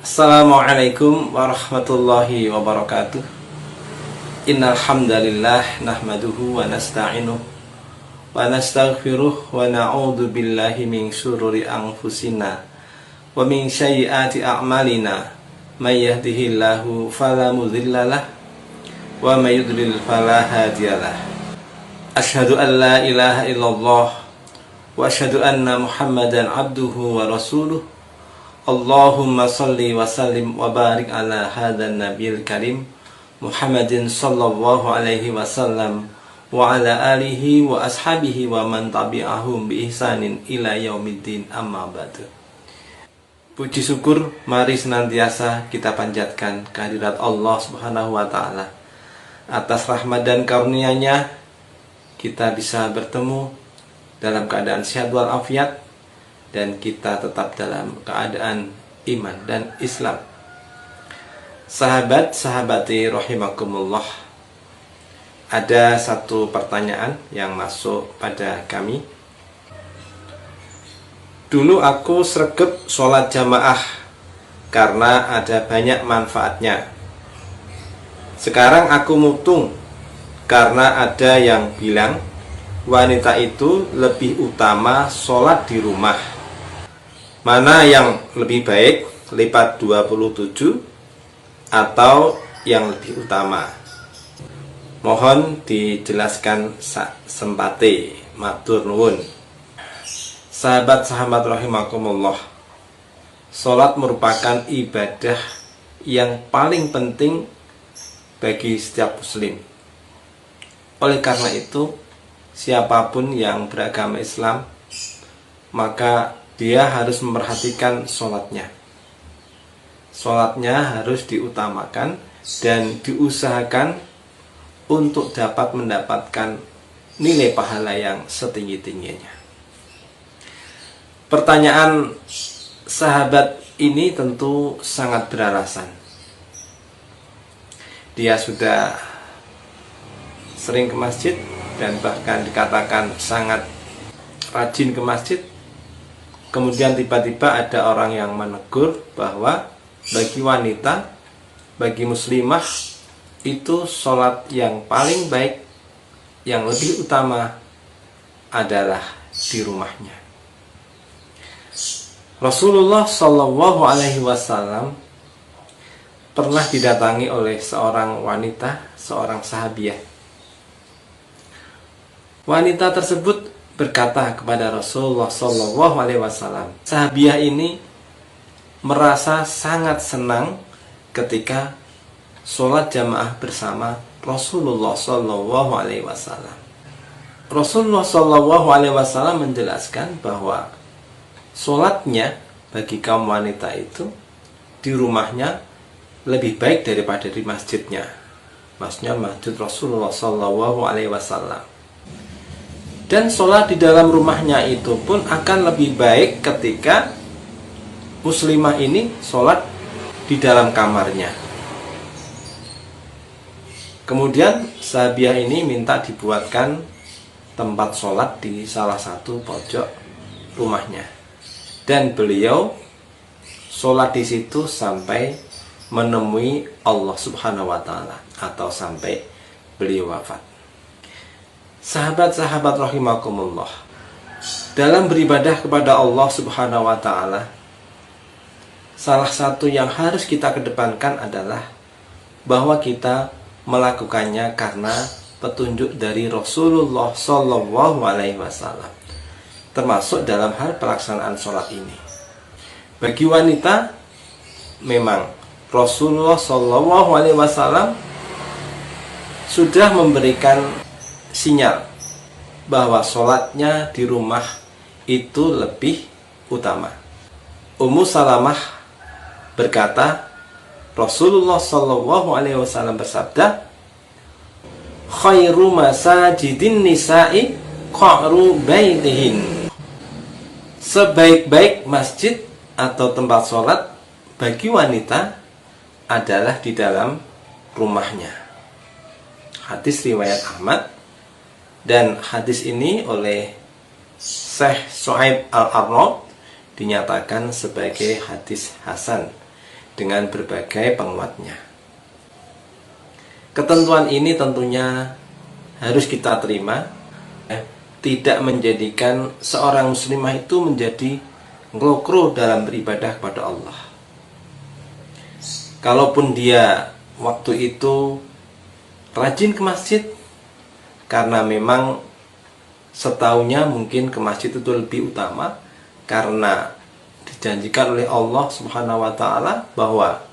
Assalamualaikum warahmatullahi wabarakatuh. Innal hamdalillah nahmaduhu wa nasta'inuh wa nastaghfiruh wa na'udzu billahi min syururi anfusina wa min sayyiati a'malina. May yahdihillahu fala mudhillalah wa may yudlil fala hadiyalah. Asyhadu an la ilaha illallah wa asyhadu anna Muhammadan abduhu wa rasuluh. Allahumma salli wa sallim wa barik ala hadan nabiyil karim Muhammadin sallallahu alaihi wasallam wa ala alihi wa ashabihi wa man tabi'ahum bi ihsanin ila yaumiddin, amma ba'du. Puji syukur mari senantiasa kita panjatkan kehadirat Allah Subhanahu wa taala. Atas rahmat dan karunia-Nya kita bisa bertemu dalam keadaan sehat walafiat, dan kita tetap dalam keadaan iman dan Islam. Sahabat-sahabati rahimakumullah, ada satu pertanyaan yang masuk pada kami. Dulu aku sregep sholat jamaah karena ada banyak manfaatnya. Sekarang aku mutung karena ada yang bilang wanita itu lebih utama sholat di rumah. Mana yang lebih baik, lipat 27 atau yang lebih utama? Mohon dijelaskan sak sempate, matur nuwun. Sahabat-sahabat rahimakumullah, sholat merupakan ibadah yang paling penting bagi setiap muslim. Oleh karena itu, siapapun yang beragama Islam, maka dia harus memperhatikan sholatnya. Sholatnya harus diutamakan dan diusahakan untuk dapat mendapatkan nilai pahala yang setinggi-tingginya. Pertanyaan sahabat ini tentu sangat beralasan. Dia sudah sering ke masjid dan bahkan dikatakan sangat rajin ke masjid. Kemudian tiba-tiba ada orang yang menegur bahwa bagi wanita, bagi muslimah, itu sholat yang paling baik, yang lebih utama adalah di rumahnya. Rasulullah Shallallahu Alaihi Wasallam pernah didatangi oleh seorang wanita, seorang sahabiah. Wanita tersebut berkata kepada Rasulullah Shallallahu Alaihi Wasallam, sahabiah ini merasa sangat senang ketika sholat jamaah bersama Rasulullah Shallallahu Alaihi Wasallam. Rasulullah Shallallahu Alaihi Wasallam menjelaskan bahwa sholatnya bagi kaum wanita itu di rumahnya lebih baik daripada di masjidnya. Maksudnya masjid Rasulullah Shallallahu Alaihi Wasallam. Dan sholat di dalam rumahnya itu pun akan lebih baik ketika muslimah ini sholat di dalam kamarnya. Kemudian sahabiah ini minta dibuatkan tempat sholat di salah satu pojok rumahnya. Dan beliau sholat di situ sampai menemui Allah Subhanahu wa Ta'ala, atau sampai beliau wafat. Sahabat-sahabat rahimakumullah, dalam beribadah kepada Allah Subhanahu wa Ta'ala, salah satu yang harus kita kedepankan adalah bahwa kita melakukannya karena petunjuk dari Rasulullah Shallallahu Alaihi Wasallam, termasuk dalam hal pelaksanaan sholat ini. Bagi wanita, memang Rasulullah Shallallahu Alaihi Wasallam sudah memberikan sinyal bahwa sholatnya di rumah itu lebih utama. Ummu Salamah berkata, Rasulullah Shallallahu Alaihi Wasallam bersabda, khairu masajidin nisa'i qa'ru baitihin. Sebaik-baik masjid atau tempat sholat bagi wanita adalah di dalam rumahnya. Hadis riwayat Ahmad. Dan hadis ini oleh Syekh Shu'aib Al-Arnaud dinyatakan sebagai hadis hasan. dengan berbagai penguatnya. Ketentuan ini tentunya harus kita terima, tidak menjadikan seorang muslimah itu menjadi ngelokro dalam beribadah kepada Allah. Kalaupun dia waktu itu rajin ke masjid, karena memang setahunya mungkin ke masjid itu lebih utama, karena dijanjikan oleh Allah Subhanahu wa Ta'ala bahwa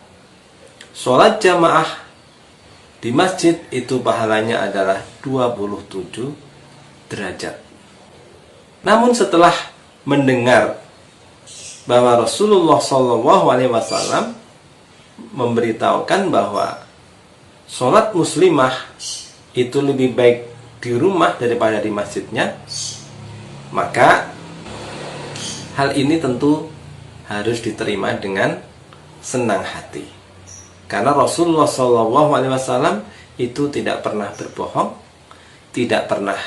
sholat jamaah di masjid itu pahalanya adalah 27 derajat. Namun setelah mendengar bahwa Rasulullah SAW memberitahukan bahwa sholat muslimah itu lebih baik di rumah daripada di masjidnya, maka hal ini tentu harus diterima dengan senang hati. Karena Rasulullah SAW itu tidak pernah berbohong, tidak pernah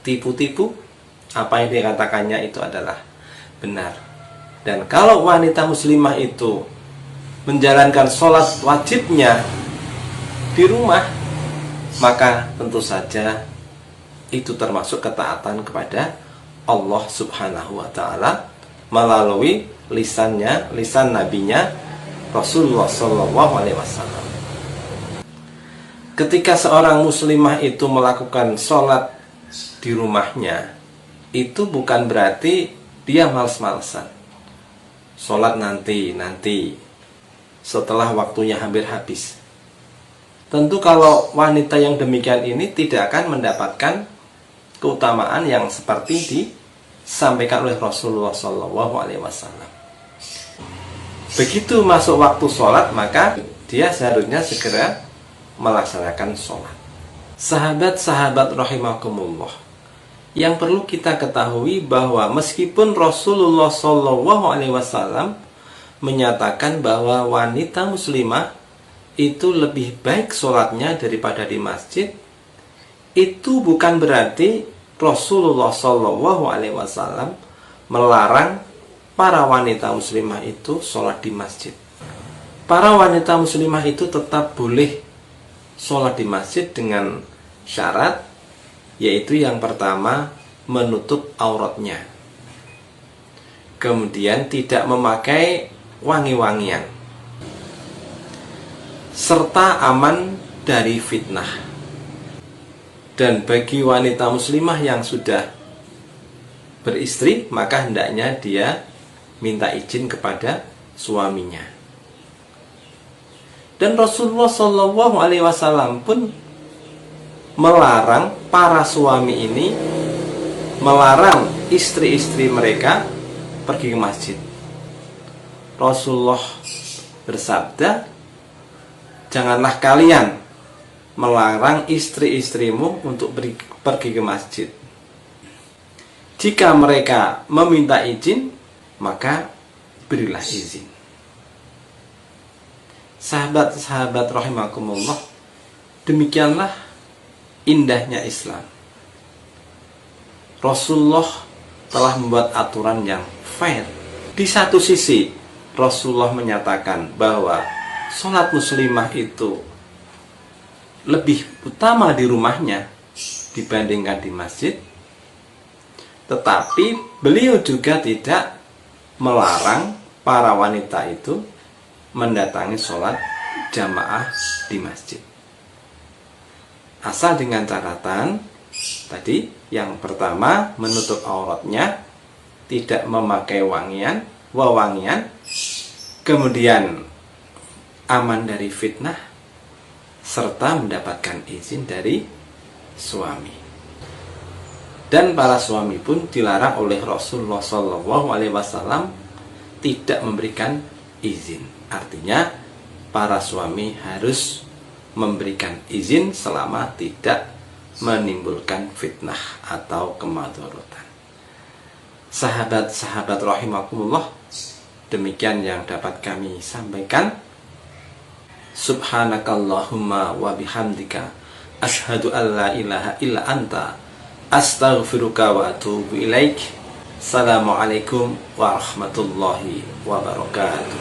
tipu-tipu. Apa yang dikatakannya itu adalah benar. Dan kalau wanita muslimah itu menjalankan sholat wajibnya di rumah, maka tentu saja itu termasuk ketaatan kepada Allah Subhanahu wa Ta'ala melalui lisan nabinya Rasulullah SAW. Ketika seorang muslimah itu melakukan sholat di rumahnya, itu bukan berarti dia males-malesan. Sholat nanti setelah waktunya hampir habis. Tentu kalau wanita yang demikian ini tidak akan mendapatkan keutamaan yang seperti disampaikan oleh Rasulullah SAW. Begitu masuk waktu sholat, maka dia seharusnya segera melaksanakan sholat. Sahabat-sahabat rahimakumullah, yang perlu kita ketahui bahwa meskipun Rasulullah SAW menyatakan bahwa wanita muslimah itu lebih baik sholatnya daripada di masjid, itu bukan berarti Rasulullah SAW melarang para wanita muslimah itu sholat di masjid. Para wanita muslimah itu tetap boleh sholat di masjid dengan syarat, yaitu yang pertama menutup auratnya, kemudian tidak memakai wangi-wangian, serta aman dari fitnah. Dan bagi wanita muslimah yang sudah beristri, maka hendaknya dia minta izin kepada suaminya. Dan Rasulullah SAW pun melarang para suami ini melarang istri-istri mereka pergi ke masjid. Rasulullah bersabda, janganlah kalian melarang istri-istrimu untuk pergi ke masjid. Jika mereka meminta izin, maka berilah izin. Sahabat-sahabat rahimakumullah, demikianlah indahnya Islam. Rasulullah telah membuat aturan yang fair. Di satu sisi, Rasulullah menyatakan bahwa sholat muslimah itu lebih utama di rumahnya dibandingkan di masjid. Tetapi beliau juga tidak melarang para wanita itu mendatangi sholat jamaah di masjid, asal dengan catatan tadi, yang pertama menutup auratnya, tidak memakai wewangian, kemudian aman dari fitnah, serta mendapatkan izin dari suami. Dan para suami pun dilarang oleh Rasulullah SAW tidak memberikan izin. Artinya para suami harus memberikan izin selama tidak menimbulkan fitnah atau kemadharatan. Sahabat-sahabat rahimakumullah, demikian yang dapat kami sampaikan. Subhanakallahumma wa bihamdika asyhadu an la ilaha illa anta astaghfiruka wa atubu ilaik. Assalamualaikum warahmatullahi wabarakatuh.